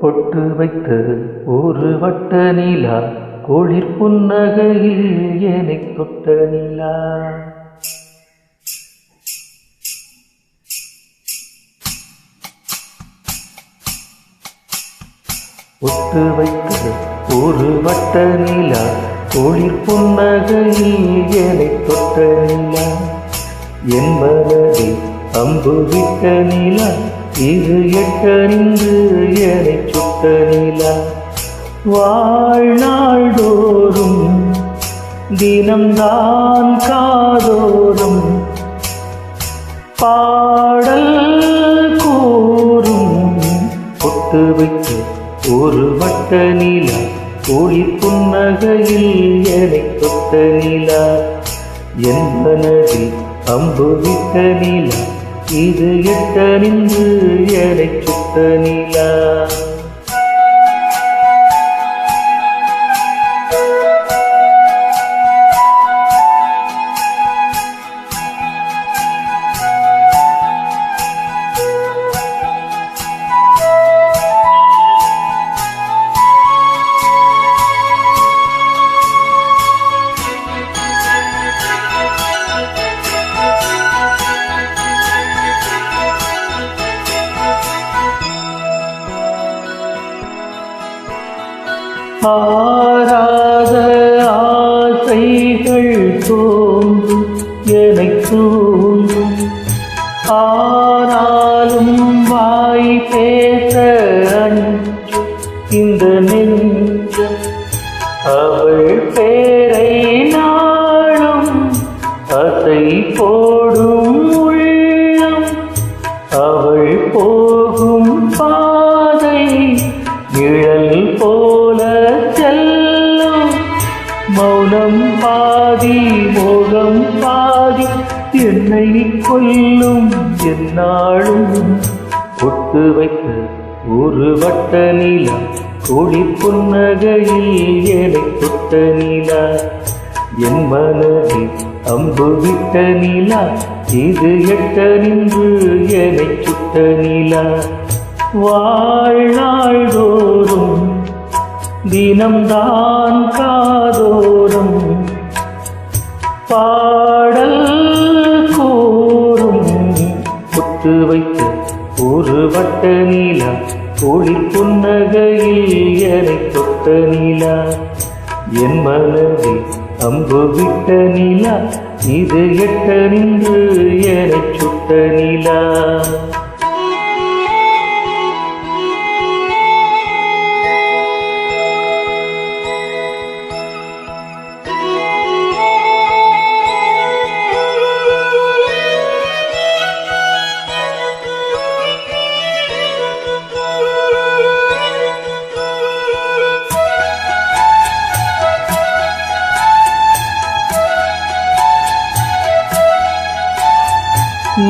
பொட்டு வைத்த ஒரு வட்ட நிலா, குளிர் புன்னகையில் ஏனைத் தொட்ட நிலா. பொட்டு வைத்த ஒரு வட்ட நிலா, குளிர் புன்னகையில் ஏனைத் தொட்ட நிலா. என் மனதில் அம்பு விட்ட நிலா, இது எட்டறிந்து ஏனைச் சுட்ட நிலா. வாழ்நாள்தோறும் தினம்தான் காதோறும் பாடல் கூறும். பொட்டு வைத்து ஒரு வட்ட நிலா, குளிர் புன்னகையில் ஏனைத் தொட்ட நிலா. என் மனதில் அம்பு விட்ட நிலா, இது எட்டறிந்து ஏனைச் சுட்ட நிலா. ஆராத ஆசைகள் தோன்றும் எனக்குத் தோன்றும். ஆனாலும் வாய் பேச அஞ்சும் இந்த நெஞ்சம். அவள் பேரை நாளும் அசை போடும் உள்ளம். அவள் போகும் பாதை நிழல் போல செல்லும். மௌனம் பாதி மோகம் பாதி என்னை கொல்லும் என்னாலும். பொட்டு வைத்த ஒரு வட்ட நிலா, குளிர் புன்னகையில் ஏனைத் தொட்ட நிலா. என் மனதில் அம்பு விட்ட நிலா, இது எட்டறிந்து ஏனைச் சுட்ட நிலா. வாழ்நாள்தோறும் தினம்தான் காதோறும் பாடல் கூறும். பொட்டு வைத்த ஒரு வட்ட நிலா, குளிர் புன்னகையில் ஏனைத் தொட்ட நிலா. என் மனதில் அம்பு விட்ட நிலா, இது எட்டறிந்து ஏனைச் சுட்ட நிலா.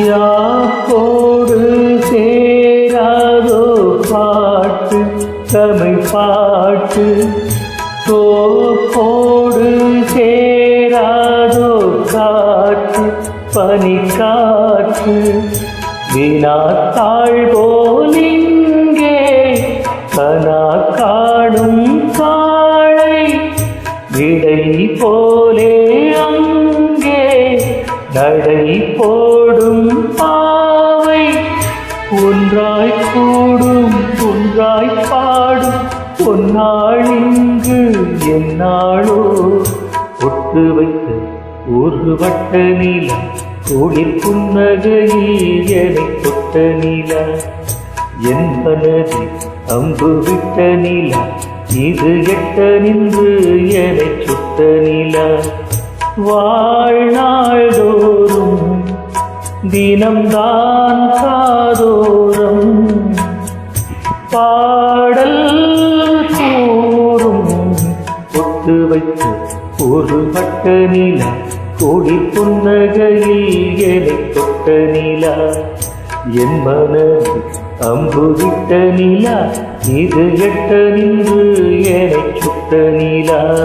யாக்கோடு சேராதோ பாட்டு தமிழ் பாட்டு. தோப்போடு சேராதோ காற்று பனிக்காற்று. வினாத்தாள் போல் இங்கே கனா காடும் காளை. விடை போலே அங்கே நடை போடும் பாவை. ஒன்றாய் கூடும் ஒன்றாய் பாடும் பொன்னாள் இங்கு என்னாளோ. பொட்டு வைத்த ஒரு வட்ட நிலா, குளிர் புன்னகையில் ஏனைத் தொட்ட நிலா. என் மனதில் அம்பு விட்ட நிலா, இது எட்டறிந்து ஏனைச் சுட்ட நிலா. வாழ்நாள்தோறும் தினம்தான் காதோறும் பாடல் கூறும். பொட்டு வைத்து ஒரு வட்ட நிலா, குளிர் புன்னகையில் ஏனைத் தொட்ட நிலா. என் மனதில் அம்பு விட்ட நிலா, இது எட்டறிந்து ஏனைச் சுட்ட நிலா.